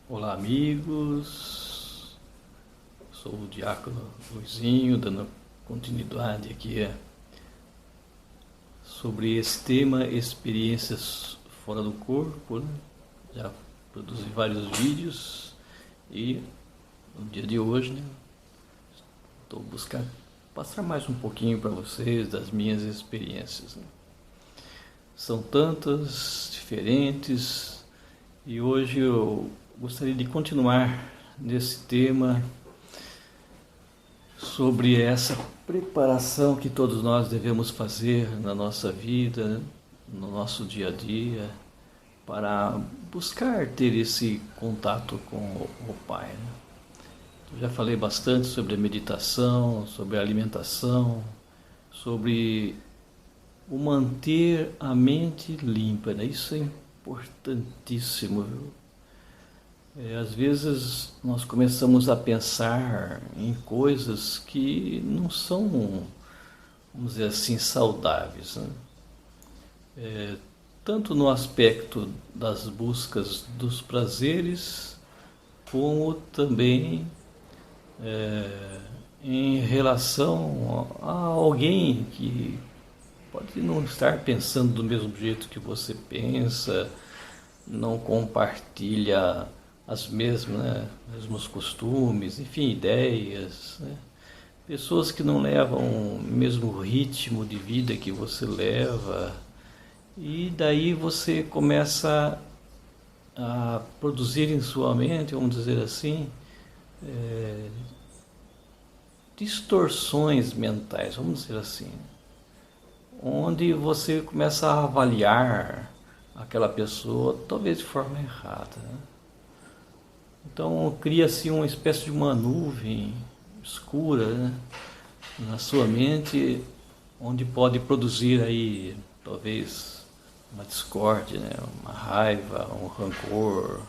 Olá, amigos. Sou o Diácono Luizinho, dando continuidade aqui sobre esse tema, experiências fora do corpo, né? Já produzi vários vídeos e no dia de hoje, né, estou buscando passar mais um pouquinho para vocês das minhas experiências, né? São tantas, diferentes, e hoje eu gostaria de continuar nesse tema sobre essa preparação que todos nós devemos fazer na nossa vida, né, no nosso dia a dia, para buscar ter esse contato com o Pai, né? Eu já falei bastante sobre a meditação, sobre a alimentação, sobre o manter a mente limpa, né? Isso é importantíssimo, viu? Às vezes nós começamos a pensar em coisas que não são, vamos dizer assim, saudáveis, né? Tanto no aspecto das buscas dos prazeres, como também em relação a alguém que pode não estar pensando do mesmo jeito que você pensa, não compartilha as mesmas, né, mesmos costumes, enfim, ideias, né? Pessoas que não levam o mesmo ritmo de vida que você leva, e daí você começa a produzir em sua mente, vamos dizer assim, distorções mentais, vamos dizer assim, onde você começa a avaliar aquela pessoa talvez de forma errada, né? Então cria-se uma espécie de uma nuvem escura, né, na sua mente, onde pode produzir aí talvez uma discórdia, né, uma raiva, um rancor.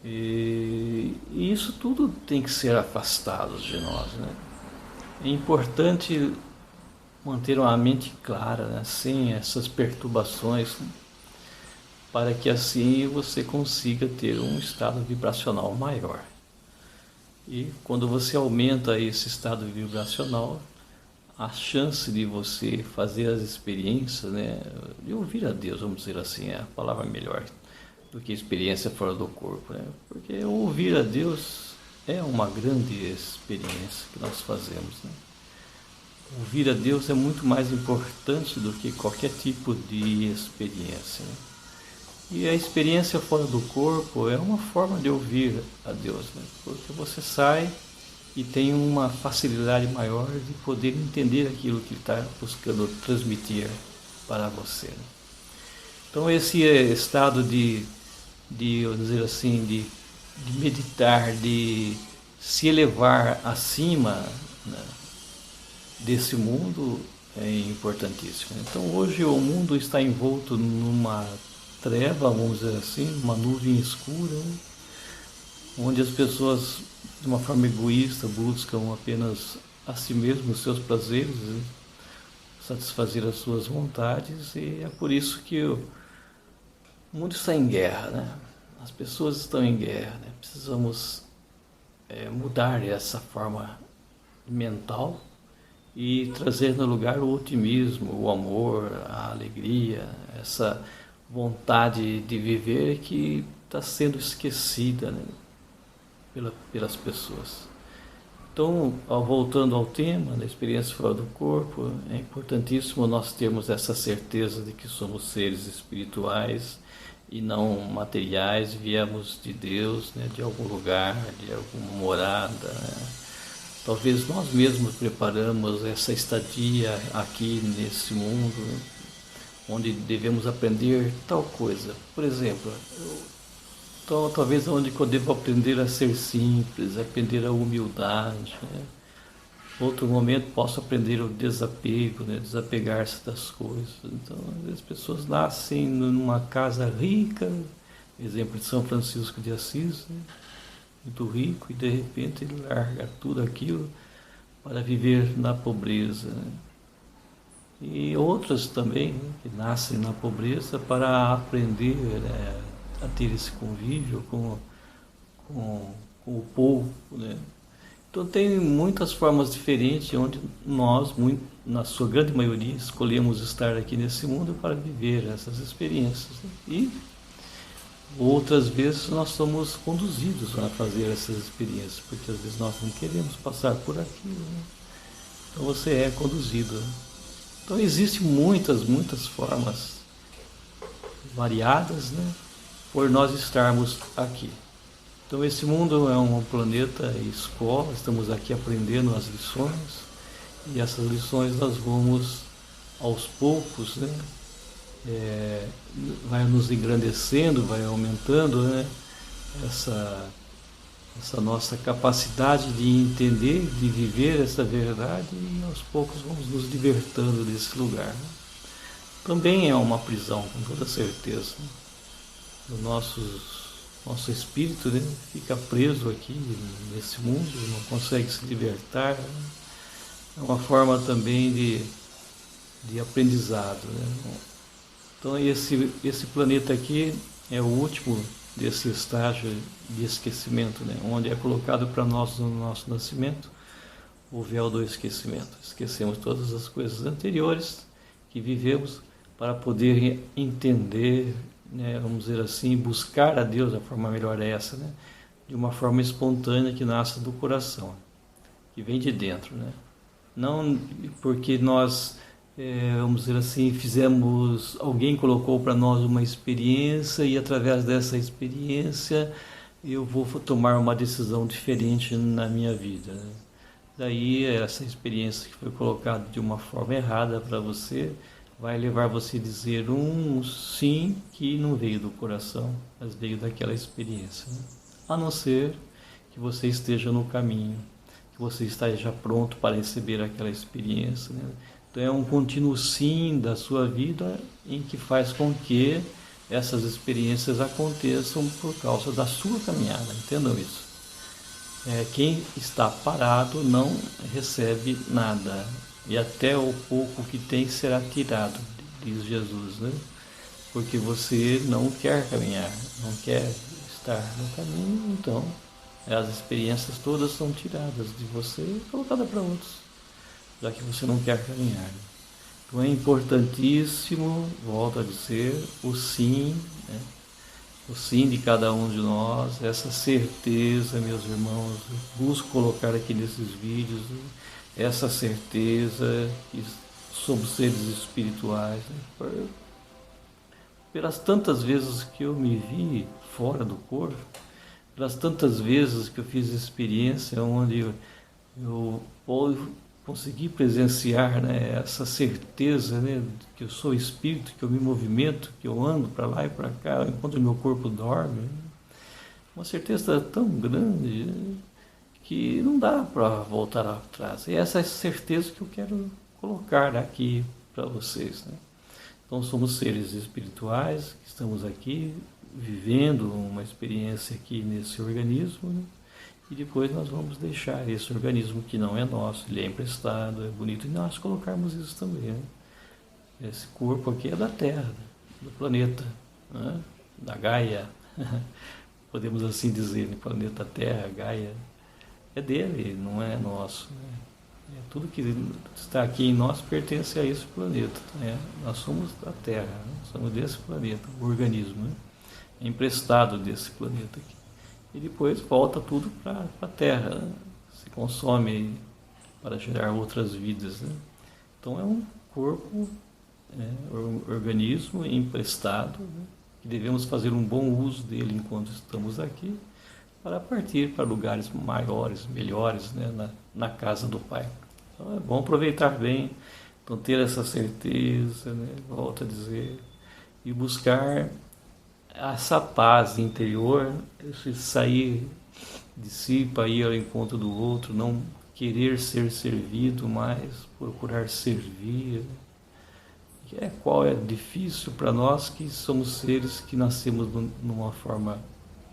E isso tudo tem que ser afastado de nós, né? É importante manter uma mente clara, né, sem essas perturbações, né, para que assim você consiga ter um estado vibracional maior. E quando você aumenta esse estado vibracional, a chance de você fazer as experiências, né, de ouvir a Deus, vamos dizer assim, é a palavra melhor do que experiência fora do corpo, né? Porque ouvir a Deus é uma grande experiência que nós fazemos, né? Ouvir a Deus é muito mais importante do que qualquer tipo de experiência, né? E a experiência fora do corpo é uma forma de ouvir a Deus, né? Porque você sai e tem uma facilidade maior de poder entender aquilo que ele está buscando transmitir para você, né? Então esse estado vamos dizer assim, de meditar, de se elevar acima, né, desse mundo é importantíssimo. Então hoje o mundo está envolto numa treva, vamos dizer assim, uma nuvem escura, né, onde as pessoas de uma forma egoísta buscam apenas a si mesmo os seus prazeres, né, satisfazer as suas vontades, e é por isso que o mundo está em guerra, né? As pessoas estão em guerra, né? Precisamos mudar essa forma mental e trazer no lugar o otimismo, o amor, a alegria, essa vontade de viver que está sendo esquecida, né, pelas pessoas. Então, voltando ao tema da experiência fora do corpo, é importantíssimo nós termos essa certeza de que somos seres espirituais e não materiais, viemos de Deus, né, de algum lugar, de alguma morada, né? Talvez nós mesmos preparamos essa estadia aqui nesse mundo, né, onde devemos aprender tal coisa. Por exemplo, então, talvez onde eu devo aprender a ser simples, aprender a humildade, né? Outro momento posso aprender o desapego, né? Desapegar-se das coisas. Então, às vezes as pessoas nascem numa casa rica, exemplo de São Francisco de Assis, né, muito rico, e de repente ele larga tudo aquilo para viver na pobreza, né? E outras também, né, que nascem na pobreza para aprender, né, a ter esse convívio com com o povo, né? Então tem muitas formas diferentes onde nós, na sua grande maioria, escolhemos estar aqui nesse mundo para viver essas experiências, né? E outras vezes nós somos conduzidos a fazer essas experiências, porque às vezes nós não queremos passar por aquilo, né? Então você é conduzido, né? Então existem muitas formas variadas, né, por nós estarmos aqui. Então esse mundo é um planeta escola, estamos aqui aprendendo as lições, e essas lições nós vamos aos poucos, né, vai nos engrandecendo, vai aumentando, né, essa nossa capacidade de entender, de viver essa verdade, e aos poucos vamos nos libertando desse lugar, né? Também é uma prisão, com toda certeza, né? O nosso espírito, né, fica preso aqui nesse mundo, não consegue se libertar, né? É uma forma também de aprendizado, né? Então esse planeta aqui é o último desse estágio de esquecimento, né? Onde é colocado para nós no nosso nascimento o véu do esquecimento. Esquecemos todas as coisas anteriores que vivemos para poder entender, né, vamos dizer assim, buscar a Deus. A forma melhor é essa, né? De uma forma espontânea que nasce do coração, que vem de dentro, né? Não porque nós, vamos dizer assim, alguém colocou para nós uma experiência e através dessa experiência eu vou tomar uma decisão diferente na minha vida, né? Daí essa experiência que foi colocada de uma forma errada para você vai levar você a dizer um sim que não veio do coração, mas veio daquela experiência, né? A não ser que você esteja no caminho, que você esteja pronto para receber aquela experiência, né? Então é um contínuo sim da sua vida em que faz com que essas experiências aconteçam por causa da sua caminhada, entendam isso. Quem está parado não recebe nada, e até o pouco que tem será tirado, diz Jesus, né? Porque você não quer caminhar, não quer estar no caminho, então as experiências todas são tiradas de você e colocadas para outros, já que você não quer caminhar. Então é importantíssimo, volto a dizer, o sim, né? O sim de cada um de nós, essa certeza, meus irmãos, eu busco colocar aqui nesses vídeos, né, essa certeza que somos seres espirituais, né? Pelas tantas vezes que eu me vi fora do corpo, pelas tantas vezes que eu fiz experiência onde eu consegui presenciar, né, essa certeza, né, que eu sou espírito, que eu me movimento, que eu ando para lá e para cá, enquanto o meu corpo dorme, né? Uma certeza tão grande, né, que não dá para voltar atrás. E essa é a certeza que eu quero colocar aqui para vocês, né? Então somos seres espirituais que estamos aqui vivendo uma experiência aqui nesse organismo, né? E depois nós vamos deixar esse organismo que não é nosso, ele é emprestado, é bonito, e nós colocarmos isso também, né? Esse corpo aqui é da Terra, do planeta, né? Da Gaia, podemos assim dizer, né? Planeta Terra, Gaia, é dele, não é nosso, né? Tudo que está aqui em nós pertence a esse planeta, né? Nós somos da Terra, né? Somos desse planeta, o organismo, né? É emprestado desse planeta aqui. E depois volta tudo para a Terra, né? Se consome para gerar outras vidas, né? Então é um corpo, organismo emprestado, né? Que devemos fazer um bom uso dele enquanto estamos aqui, para partir para lugares maiores, melhores, né? na casa do Pai. Então é bom aproveitar bem, então ter essa certeza, né? Volto a dizer, e buscar essa paz interior, esse sair de si para ir ao encontro do outro, não querer ser servido, mas procurar servir, qual é difícil para nós que somos seres que nascemos numa forma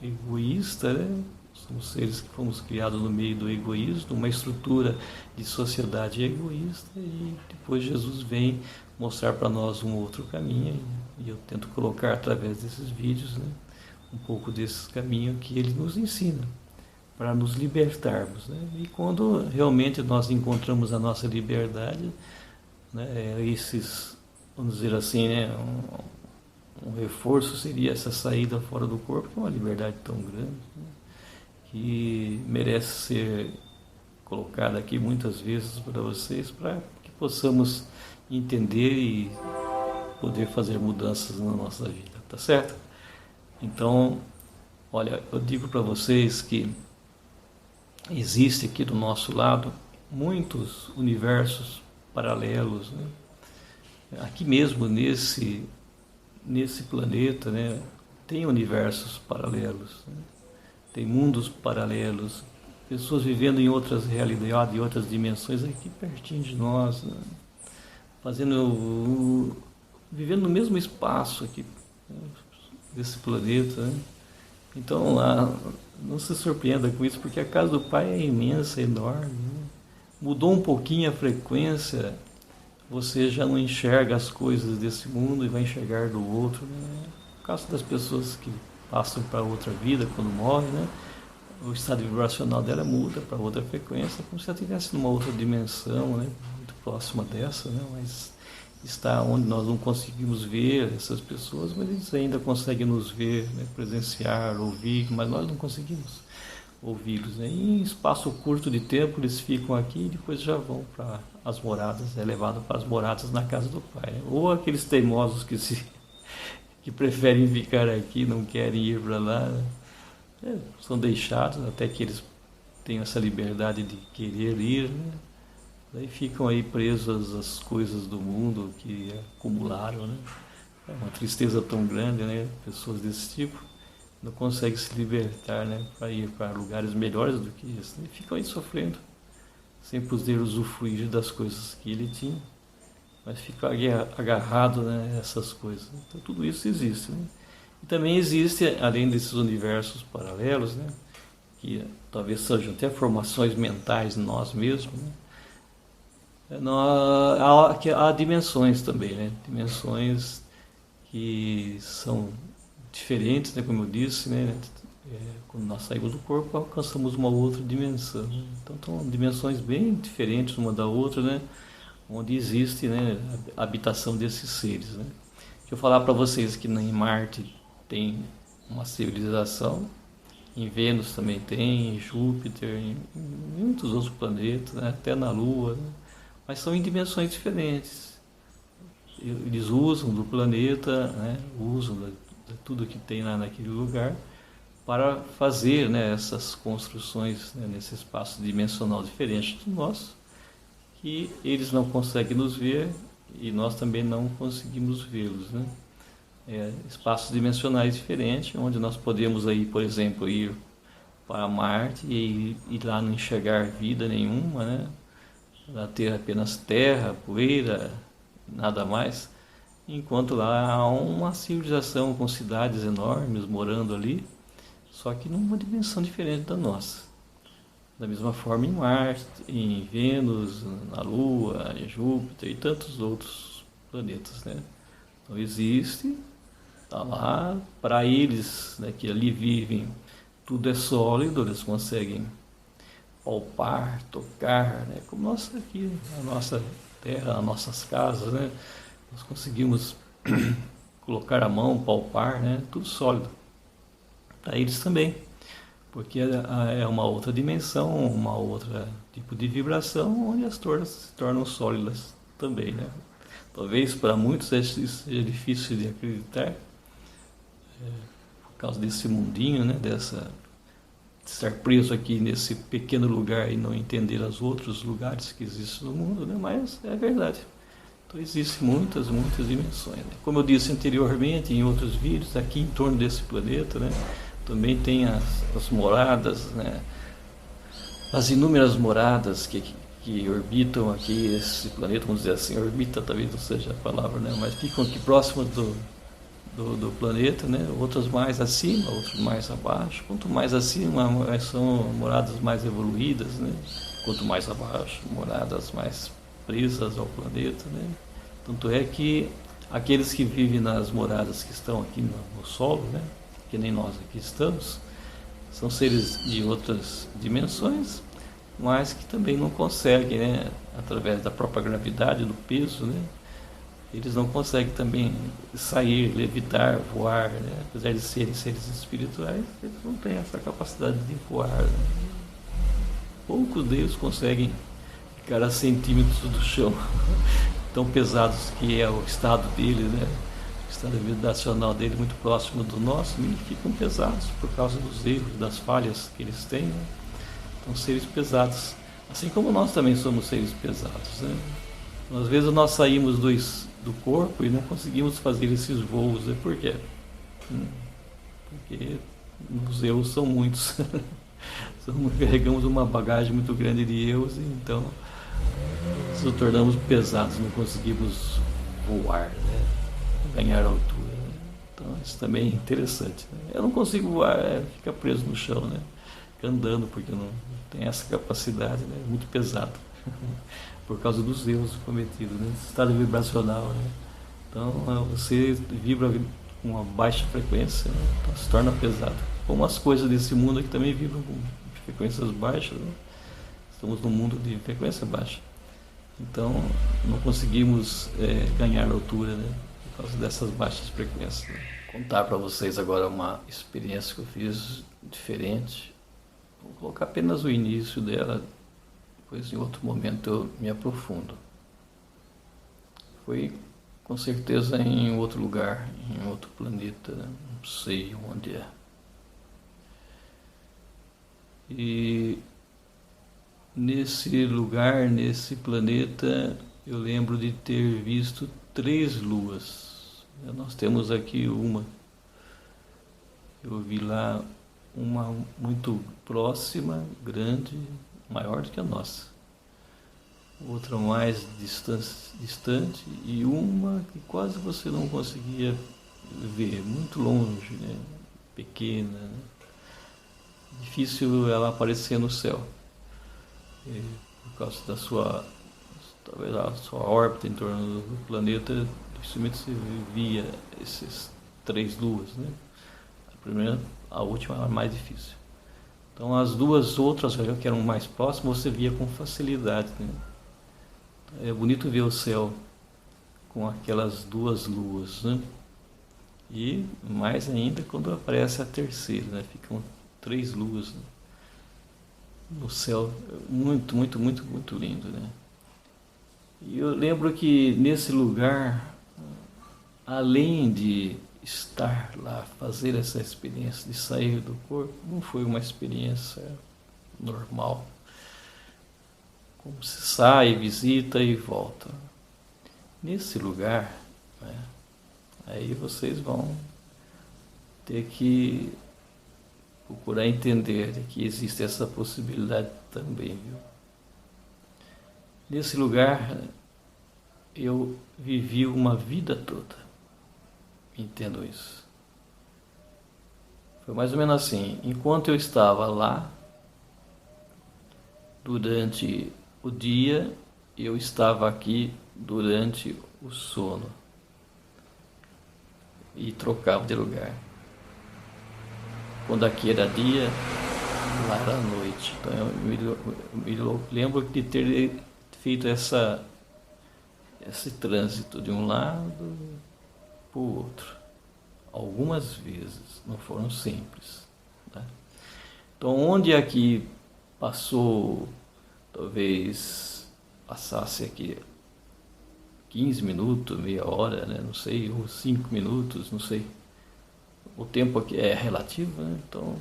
egoísta, né? Somos seres que fomos criados no meio do egoísmo, uma estrutura de sociedade egoísta, e depois Jesus vem mostrar para nós um outro caminho, e eu tento colocar através desses vídeos, né, um pouco desse caminho que ele nos ensina, para nos libertarmos, né? E quando realmente nós encontramos a nossa liberdade, né, vamos dizer assim, né, um reforço seria essa saída fora do corpo, que é uma liberdade tão grande, né, que merece ser colocada aqui muitas vezes para vocês, para que possamos entender e poder fazer mudanças na nossa vida, tá certo? Então, olha, eu digo para vocês que existe aqui do nosso lado muitos universos paralelos, né? Aqui mesmo nesse planeta, né, tem universos paralelos, né? Tem mundos paralelos, pessoas vivendo em outras realidades, em outras dimensões aqui pertinho de nós, né? Vivendo no mesmo espaço aqui, né, desse planeta, né? Então, não se surpreenda com isso, porque a casa do Pai é imensa, é enorme, né? Mudou um pouquinho a frequência, você já não enxerga as coisas desse mundo e vai enxergar do outro, né? No caso das pessoas que passam para outra vida, quando morrem, né, o estado vibracional dela muda para outra frequência, como se ela estivesse numa outra dimensão, né, muito próxima dessa, né, mas está onde nós não conseguimos ver essas pessoas, mas eles ainda conseguem nos ver, né, presenciar, ouvir, mas nós não conseguimos ouvi-los, né? E em espaço curto de tempo eles ficam aqui e depois já vão para as moradas, é levado para as moradas na casa do Pai, né? Ou aqueles teimosos que preferem ficar aqui, não querem ir para lá, né? São deixados até que eles tenham essa liberdade de querer ir, né? Daí ficam aí presos às coisas do mundo que acumularam, né? É uma tristeza tão grande, né? Pessoas desse tipo não conseguem se libertar, né? Para ir para lugares melhores do que esse, né? E ficam aí sofrendo, sem poder usufruir das coisas que ele tinha, mas fica agarrado, né, a essas coisas. Então tudo isso existe, né? E também existe, além desses universos paralelos, né, que talvez sejam até formações mentais em nós mesmos, né? Há dimensões também, né? Dimensões que são diferentes, né? Como eu disse, né? Quando nós saímos do corpo, alcançamos uma outra dimensão, né? Então são dimensões bem diferentes uma da outra, né? Onde existe, né, a habitação desses seres, né? Deixa eu falar para vocês que em Marte tem uma civilização, em Vênus também tem, em Júpiter, em muitos outros planetas, né? Até na Lua, né? Mas são em dimensões diferentes. Eles usam do planeta, né? Usam de tudo que tem lá naquele lugar para fazer, né, essas construções, né, nesse espaço dimensional diferente do nosso, que eles não conseguem nos ver e nós também não conseguimos vê-los, né? Espaços dimensionais diferentes, onde nós podemos aí, por exemplo, ir para Marte e lá não enxergar vida nenhuma, né? Lá ter apenas terra, poeira, nada mais, enquanto lá há uma civilização com cidades enormes morando ali, só que numa dimensão diferente da nossa. Da mesma forma em Marte, em Vênus, na Lua, em Júpiter e tantos outros planetas, né? Então existe, está lá, para eles, né, que ali vivem, tudo é sólido, eles conseguem palpar, tocar, né? Como nós aqui, a nossa terra, as nossas casas, né? Nós conseguimos colocar a mão, palpar, né? Tudo sólido. Para eles também, porque é uma outra dimensão, uma outra tipo de vibração, onde as torres se tornam sólidas também, né? Talvez para muitos seja difícil de acreditar, por causa desse mundinho, né? De estar preso aqui nesse pequeno lugar e não entender os outros lugares que existem no mundo, né? Mas é verdade. Então existem muitas dimensões, né? Como eu disse anteriormente em outros vídeos, aqui em torno desse planeta, né, também tem as moradas, né? As inúmeras moradas que orbitam aqui esse planeta, vamos dizer assim, orbita talvez não seja a palavra, né? Mas ficam aqui próximas do planeta, né? Outras mais acima, outras mais abaixo. Quanto mais acima, são moradas mais evoluídas, né? Quanto mais abaixo, moradas mais presas ao planeta, né? Tanto é que aqueles que vivem nas moradas que estão aqui no solo, né, que nem nós aqui estamos, são seres de outras dimensões, mas que também não conseguem, né, através da própria gravidade, do peso, né, eles não conseguem também sair, levitar, voar, né, apesar de serem seres espirituais, eles não têm essa capacidade de voar, né. Poucos deles conseguem ficar a centímetros do chão, tão pesados que é o estado deles, né, o estado vibracional dele muito próximo do nosso, e ficam pesados por causa dos erros, das falhas que eles têm, né. São seres pesados, assim como nós também somos seres pesados, né? Às vezes nós saímos do corpo e não conseguimos fazer esses voos, né? Por quê? Porque os erros são muitos. Carregamos uma bagagem muito grande de erros e então nos tornamos pesados, não conseguimos voar, né? Ganhar altura, né? Então isso também é interessante, né? Eu não consigo voar, fica preso no chão, né? Fica andando porque não tem essa capacidade, né? Muito pesado. Por causa dos erros cometidos, né? Estado vibracional, né? Então você vibra com uma baixa frequência, né? Então se torna pesado. Como as coisas desse mundo aqui também vibram com frequências baixas, né? Estamos num mundo de frequência baixa. Então não conseguimos ganhar altura, né? Por causa dessas baixas frequências, né? Vou contar para vocês agora uma experiência que eu fiz diferente. Vou colocar apenas o início dela, depois em outro momento eu me aprofundo. Foi com certeza em outro lugar, em outro planeta, né? Não sei onde é. E nesse lugar, nesse planeta, eu lembro de ter visto 3 luas. Nós temos aqui uma. Eu vi lá uma muito próxima, grande, maior do que a nossa. Outra mais distante e uma que quase você não conseguia ver, muito longe, né? Pequena, né? Difícil ela aparecer no céu, por causa da sua, talvez a sua órbita em torno do planeta, dificilmente você via essas 3 luas, né? A última era mais difícil. Então as 2 outras que eram mais próximas você via com facilidade, né? É bonito ver o céu com aquelas 2 luas, né? E mais ainda quando aparece a terceira, né? Ficam 3 luas, né? No céu, muito, muito, muito, muito lindo, né? E eu lembro que nesse lugar, além de estar lá, fazer essa experiência de sair do corpo, não foi uma experiência normal. Como se sai, visita e volta. Nesse lugar, né, aí vocês vão ter que procurar entender que existe essa possibilidade também, viu? Nesse lugar, eu vivi uma vida toda. Entendo isso. Foi mais ou menos assim. Enquanto eu estava lá, durante o dia, eu estava aqui durante o sono. E trocava de lugar. Quando aqui era dia, lá era noite. Então eu me lembro de ter feito esse trânsito de um lado para o outro. Algumas vezes, não foram simples, né? Então onde aqui passou, talvez passasse aqui 15 minutos, meia hora, né? Não sei, ou 5 minutos, não sei. O tempo aqui é relativo, né? Então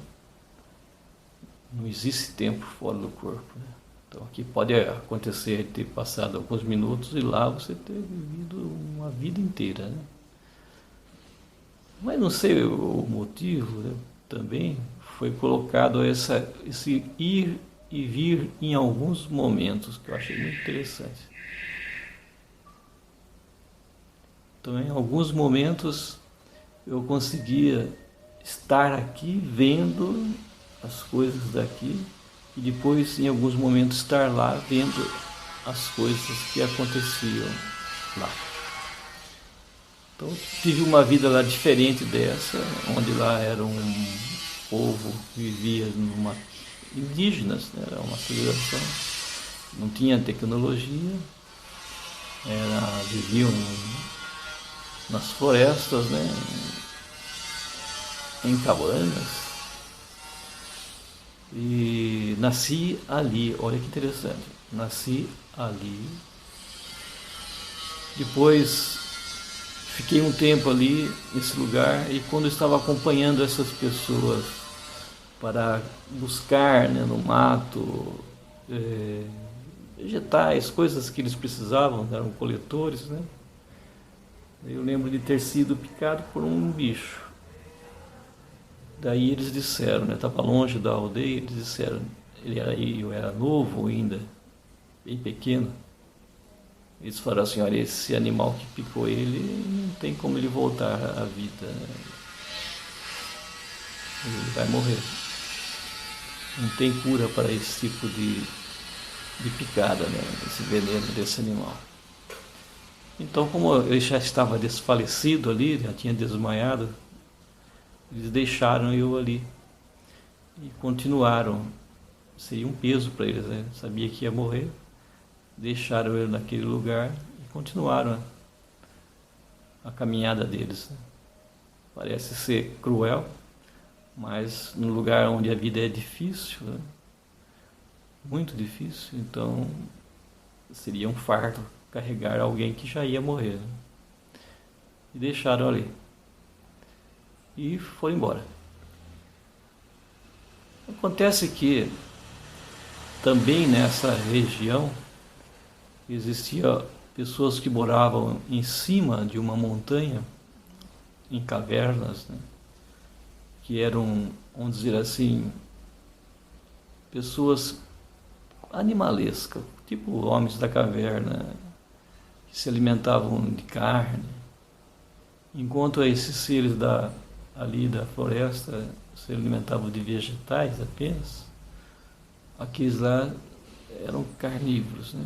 não existe tempo fora do corpo, né? Então aqui pode acontecer de ter passado alguns minutos e lá você ter vivido uma vida inteira, né? Mas não sei o motivo, né? Também foi colocado esse ir e vir em alguns momentos, que eu achei muito interessante. Então em alguns momentos eu conseguia estar aqui vendo as coisas daqui e depois em alguns momentos estar lá vendo as coisas que aconteciam lá. Então tive uma vida lá diferente dessa, onde lá era um povo que vivia numa indígenas, né? Era uma civilização, não tinha tecnologia, viviam nas florestas, né? Em cabanas. E nasci ali, olha que interessante, nasci ali. Depois fiquei um tempo ali nesse lugar e quando eu estava acompanhando essas pessoas para buscar, né, no mato vegetais, coisas que eles precisavam, eram coletores, né? Eu lembro de ter sido picado por um bicho. Daí eles disseram, né, estava longe da aldeia, eles disseram, eu era novo ainda, bem pequeno. Eles falaram assim, olha, esse animal que picou ele, não tem como ele voltar à vida. Ele vai morrer. Não tem cura para esse tipo de picada, né, esse veneno desse animal. Então, como eu já estava desfalecido ali, já tinha desmaiado, eles deixaram eu ali e continuaram. Seria um peso para eles, né? Sabia que ia morrer, deixaram eu naquele lugar e continuaram a caminhada deles, né? Parece ser cruel, mas no lugar onde a vida é difícil, né? Muito difícil, então seria um fardo carregar alguém que já ia morrer, né? E deixaram ali e foram embora. Acontece que também nessa região existia pessoas que moravam em cima de uma montanha, em cavernas, né? Que eram, vamos dizer assim, pessoas animalescas, tipo homens da caverna, que se alimentavam de carne, enquanto esses seres ali da floresta se alimentavam de vegetais apenas. Aqueles lá eram carnívoros, né?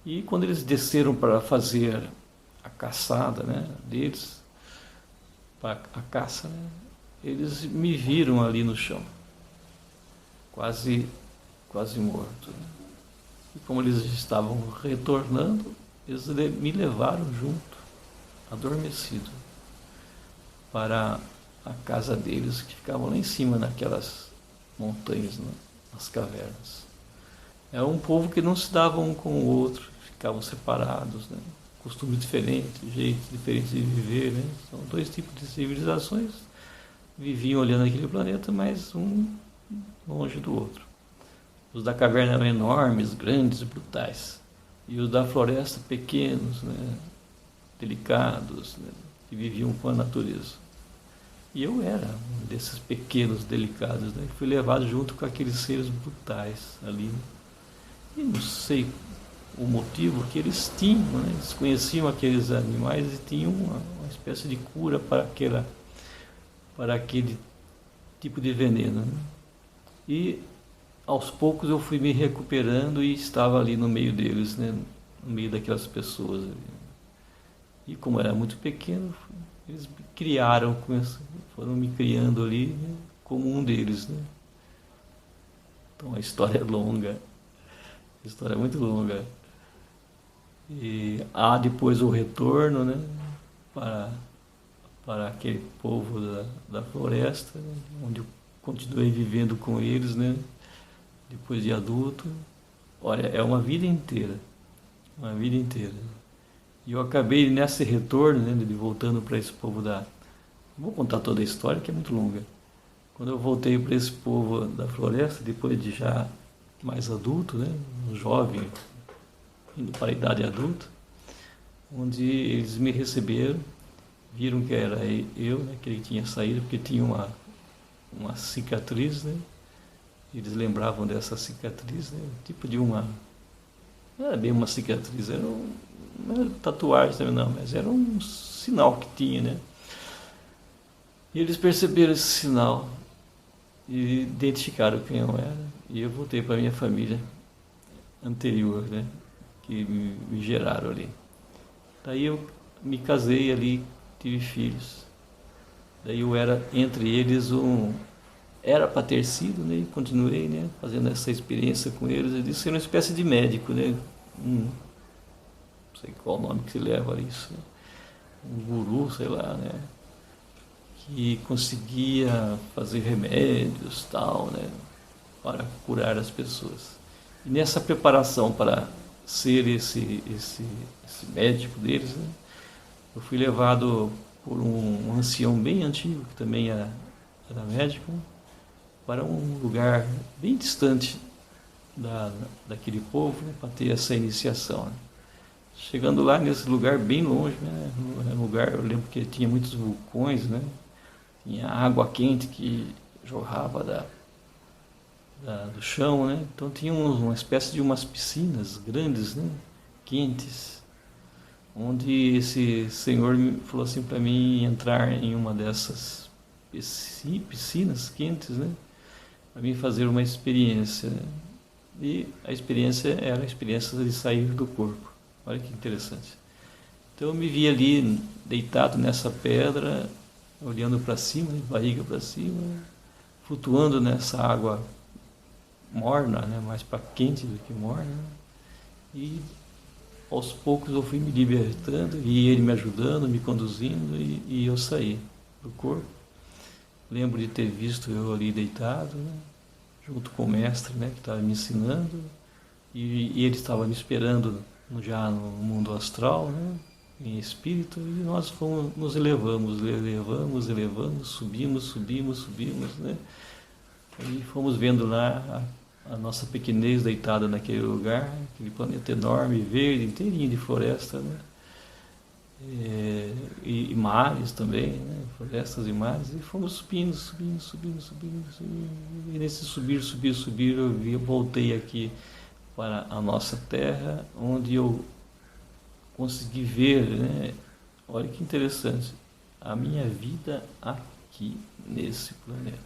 E quando eles desceram para fazer a caçada, né, deles, para a caça, né, eles me viram ali no chão, quase morto, né? E como eles estavam retornando, eles me levaram junto, adormecido, para a casa deles, que ficava lá em cima, naquelas montanhas, né, nas cavernas. Era um povo que não se dava um com o outro, ficavam separados, né? Costumes diferentes, jeitos diferentes de viver, né? São dois tipos de civilizações, viviam olhando aquele planeta, mas um longe do outro. Os da caverna eram enormes, grandes, brutais, e os da floresta pequenos, né? Delicados, né? Que viviam com a natureza. E eu era um desses pequenos delicados, né? Fui levado junto com aqueles seres brutais ali, né? E não sei o motivo que eles tinham, né? Eles conheciam aqueles animais e tinham uma espécie de cura para aquele tipo de veneno, né? E aos poucos eu fui me recuperando e estava ali no meio deles, né? No meio daquelas pessoas ali. E como era muito pequeno, eles me criaram, foram me criando ali, né, como um deles, né? Então a história é longa, a história é muito longa. E há depois o retorno, né, para aquele povo da floresta, né, onde eu continuei vivendo com eles, né, depois de adulto. Olha, é uma vida inteira, uma vida inteira. E eu acabei nesse retorno, né, de voltando para esse povo da... Vou contar toda a história, que é muito longa. Quando eu voltei para esse povo da floresta, depois de já mais adulto, né, um jovem, indo para a idade adulta, onde eles me receberam, viram que era eu, né, que ele tinha saído, porque tinha uma cicatriz, né? Eles lembravam dessa cicatriz, né, tipo de uma... Não era bem uma cicatriz, não era tatuagem também não, mas era um sinal que tinha, né? E eles perceberam esse sinal e identificaram quem eu era. E eu voltei para a minha família anterior, né? Que me geraram ali. Daí eu me casei ali, tive filhos. Daí eu era, entre eles, era para ter sido, né? E continuei, né? Fazendo essa experiência com eles. Eu disse ser uma espécie de médico, né? Não sei qual o nome que se leva a isso, né? Um guru, sei lá, né? Que conseguia fazer remédios, tal, né? Para curar as pessoas. E nessa preparação para ser esse médico deles, né? Eu fui levado por um ancião bem antigo, que também era médico, para um lugar bem distante daquele povo, né, para ter essa iniciação. Né. Chegando lá, nesse lugar bem longe, né, um lugar, eu lembro que tinha muitos vulcões, né, tinha água quente que jorrava do chão, né, então tinha uma espécie de umas piscinas grandes, né, quentes, onde esse senhor falou assim para mim entrar em uma dessas piscinas quentes, né, para mim fazer uma experiência, né? E a experiência era a experiência de sair do corpo. Olha que interessante. Então eu me vi ali deitado nessa pedra, olhando para cima, né, barriga para cima, flutuando nessa água morna, né, mais para quente do que morna, né? E aos poucos eu fui me libertando e ele me ajudando, me conduzindo e eu saí do corpo. Lembro de ter visto eu ali deitado, né, junto com o mestre, né, que estava me ensinando, e ele estava me esperando já no mundo astral, né, em espírito, e nós nos elevamos, subimos, né, e fomos vendo lá a nossa pequenez deitada naquele lugar, aquele planeta enorme, verde, inteirinho de floresta, né, e mares também, né? Florestas e mares, e fomos subindo, e nesse subir, eu voltei aqui para a nossa terra, onde eu consegui ver, né? Olha que interessante, a minha vida aqui nesse planeta.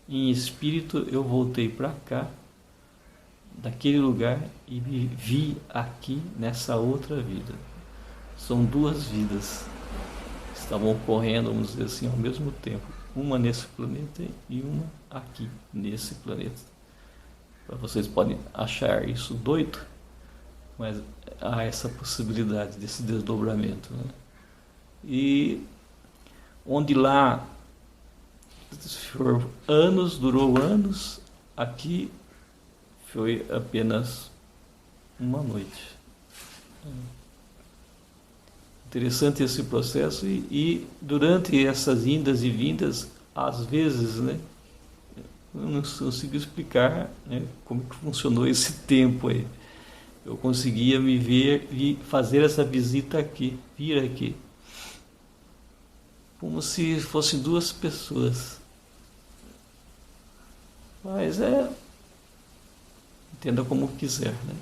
Em espírito eu voltei para cá, daquele lugar, e me vi aqui nessa outra vida. São duas vidas que estavam ocorrendo, vamos dizer assim, ao mesmo tempo. Uma nesse planeta e uma aqui, nesse planeta. Vocês podem achar isso doido, mas há essa possibilidade desse desdobramento, né? E onde lá durou anos, aqui foi apenas uma noite. Interessante esse processo e durante essas indas e vindas, às vezes, né, eu não consigo explicar, né, como que funcionou esse tempo aí. Eu conseguia me ver e fazer essa visita aqui, vir aqui, como se fossem duas pessoas. Mas entenda como quiser, né?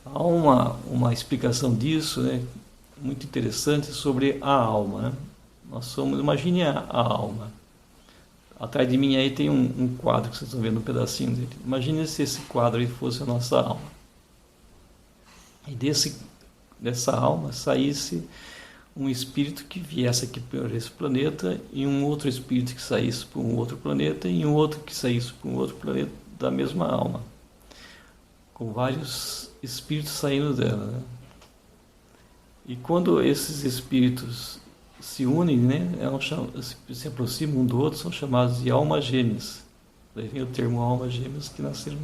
Há uma explicação disso, né, muito interessante sobre a alma, né? Nós somos, imagine a alma. Atrás de mim aí tem um quadro que vocês estão vendo um pedacinho dele. Imagine se esse quadro aí fosse a nossa alma. E dessa alma saísse um espírito que viesse aqui para esse planeta e um outro espírito que saísse para um outro planeta e um outro que saísse para um outro planeta da mesma alma. Com vários espíritos saindo dela, né? E quando esses espíritos se unem, né, se aproximam um do outro, são chamados de almas gêmeas. Daí vem o termo almas gêmeas, que nasceram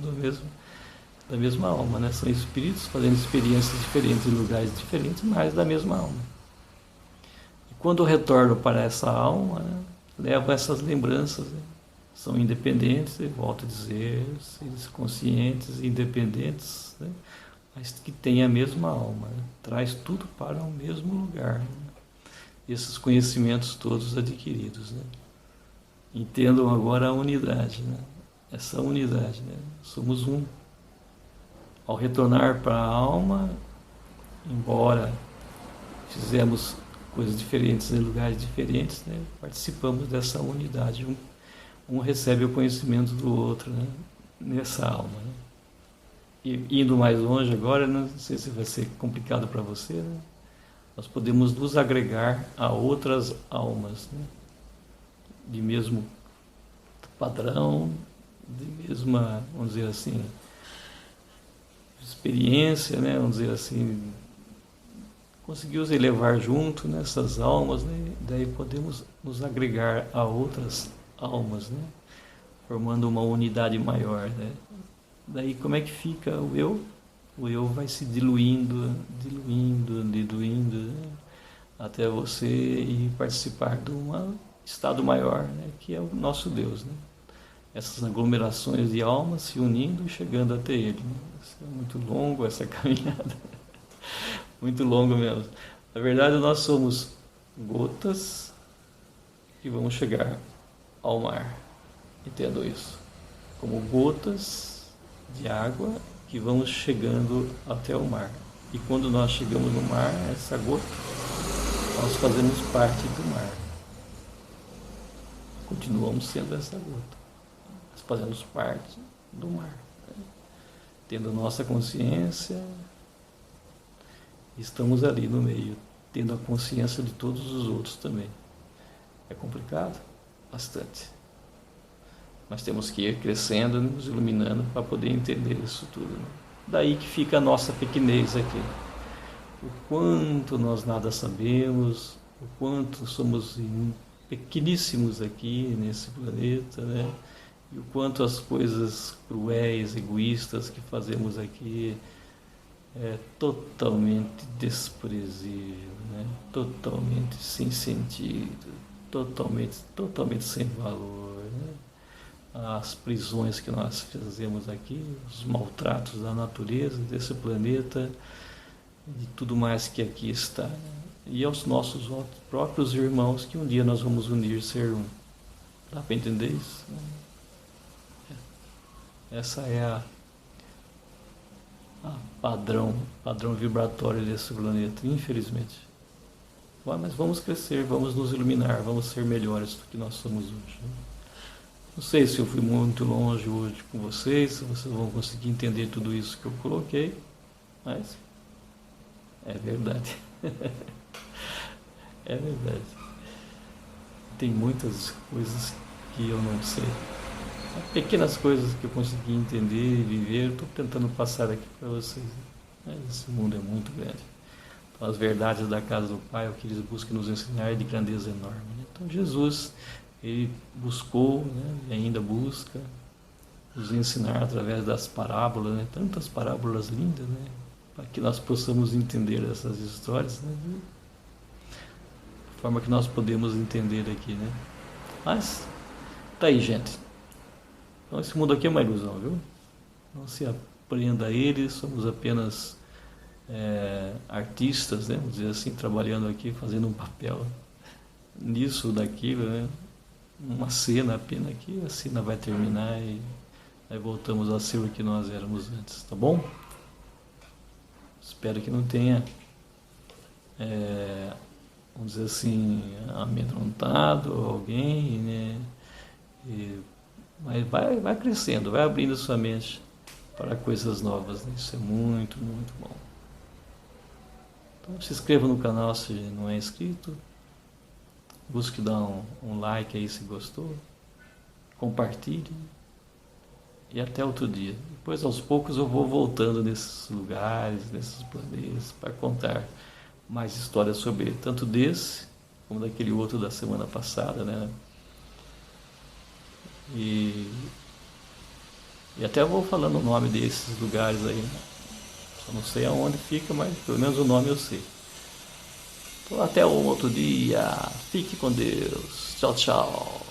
da mesma alma, né? São espíritos fazendo experiências diferentes em lugares diferentes, mas da mesma alma. E quando retornam para essa alma, né, levam essas lembranças, né? São independentes, eu volto a dizer, seres conscientes e independentes, né? Mas que tem a mesma alma, né? Traz tudo para o mesmo lugar, né? Esses conhecimentos todos adquiridos, né? Entendam agora a unidade, né? Essa unidade, né? Somos um. Ao retornar para a alma, embora fizemos coisas diferentes em lugares diferentes, né? Participamos dessa unidade. Um recebe o conhecimento do outro, né? Nessa alma, né? E indo mais longe agora, não sei se vai ser complicado para você, né? nós podemos nos agregar a outras almas, né? De mesmo padrão, de mesma, vamos dizer assim, experiência, né? Vamos dizer assim, conseguiu se elevar junto nessas almas, né? Daí podemos nos agregar a outras almas, né? Formando uma unidade maior, né? Daí como é que fica o eu? O eu vai se diluindo, né? Até você ir participar de um estado maior, né? Que é o nosso Deus, né? Essas aglomerações de almas se unindo e chegando até Ele, né? Isso é muito longo, essa caminhada, muito longo mesmo. Na verdade, nós somos gotas que vamos chegar ao mar. Entendo isso. Como gotas de água que vamos chegando até o mar. E quando nós chegamos no mar, essa gota, nós fazemos parte do mar. Continuamos sendo essa gota. Nós fazemos parte do mar. Né? Tendo nossa consciência, estamos ali no meio, tendo a consciência de todos os outros também. É complicado? Bastante. Nós temos que ir crescendo, nos iluminando para poder entender isso tudo. Né? Daí que fica a nossa pequenez aqui. O quanto nós nada sabemos, o quanto somos pequeníssimos aqui nesse planeta, né? E o quanto as coisas cruéis, egoístas que fazemos aqui é totalmente desprezível, né? Totalmente sem sentido, totalmente sem valor, né? As prisões que nós fazemos aqui, os maltratos da natureza, desse planeta, de tudo mais que aqui está, né? E aos nossos próprios irmãos que um dia nós vamos unir, ser um. Dá para entender isso? Essa é a padrão vibratório desse planeta, infelizmente. Mas vamos crescer, vamos nos iluminar, vamos ser melhores do que nós somos hoje. Não sei se eu fui muito longe hoje com vocês, se vocês vão conseguir entender tudo isso que eu coloquei, mas é verdade. É verdade. Tem muitas coisas que eu não sei. Pequenas coisas que eu consegui entender e viver, estou tentando passar aqui para vocês. Mas esse mundo é muito grande. Então, as verdades da casa do Pai, o que eles buscam nos ensinar é de grandeza enorme. Né? Então, Jesus, ele buscou, né, e ainda busca nos ensinar através das parábolas, né? Tantas parábolas lindas, né? Para que nós possamos entender essas histórias, né? De forma que nós podemos entender aqui, né? Mas, tá aí, gente. Então esse mundo aqui é uma ilusão, viu? Não se aprenda a ele, somos apenas artistas, né? Vamos dizer assim, trabalhando aqui, fazendo um papel nisso ou daquilo, né? Uma cena apenas aqui, a cena vai terminar e aí voltamos a ser o que nós éramos antes, tá bom? Espero que não tenha, vamos dizer assim, amedrontado alguém, né? Mas vai crescendo, vai abrindo sua mente para coisas novas, né? Isso é muito, muito bom. Então se inscreva no canal se não é inscrito, busque dar um like aí se gostou, compartilhe e até outro dia. Depois aos poucos eu vou voltando nesses lugares, nesses planetas, para contar mais histórias sobre ele, tanto desse como daquele outro da semana passada, né? E até eu vou falando o nome desses lugares aí, né? Só não sei aonde fica, mas pelo menos o nome eu sei. Então até um outro dia, fique com Deus, tchau, tchau.